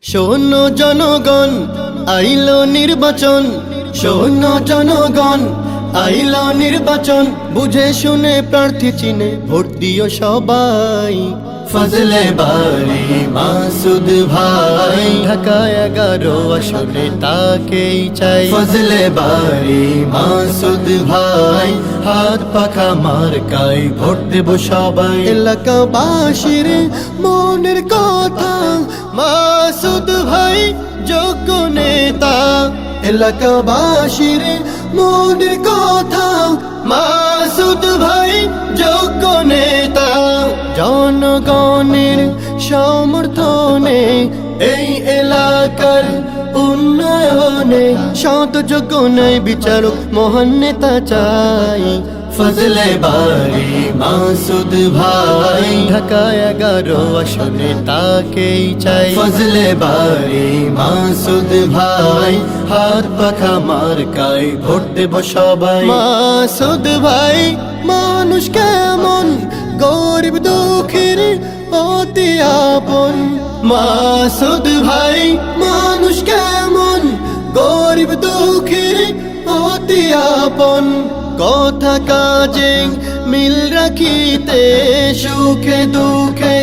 শোনো জনগণ, আইলো নির্বাচন। শোনো জনগণ, আইলো নির্বাচন। বুঝে শুনে প্রার্থী চিনে ভোট দিও সবাই। ফজলে বাড়ি মাসুদ ভাই, ঢাকা 11 আসনে তাকেই চাই। ফজলে বাড়ি মাসুদ ভাই, হাত পাখা মার্কায় ভোট দেব সবাই। এলাকাবাসীর মনের কথা মাসুদ ভাই যোগ্য নেতা। এলাকাবাসীর মনের কথা মাসুদ ভাই যোগ্য নেতা। জনগণের সমর্থনে এই এলাকার উন্নয়নে সৎ যোগ্য ন্যায় বিচারক মহান নেতা চাই। ফজলে বাড়ি মাসুদ ভাই, ঢাকা 11 আসনে তাকেই চাই। ফজলে বাড়ি মাসুদ ভাই, হাত পাখা মার্কায় ভোট দেব সবাই। মাসুদ ভাই মানুষ কেমন, গরিব দুঃখীর অতি আপন। মাসুদ ভাই মানুষ কেমন, গরিব দুঃখীর অতি আপন। কথা কাজে মিল রাখিতে, সুখে দুঃখে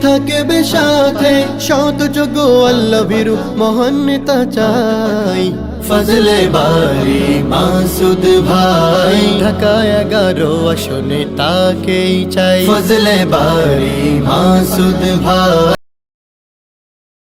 থাকবে সাথে। সৎ যোগ্য আল্লাহ ভীরু মহান নেতা চাই। ফজলে বাড়ি মাসুদ ভাই, ঢাকা 11 আসনে তাকেই চাই। ফজলে বাড়ি মাসুদ ভাই।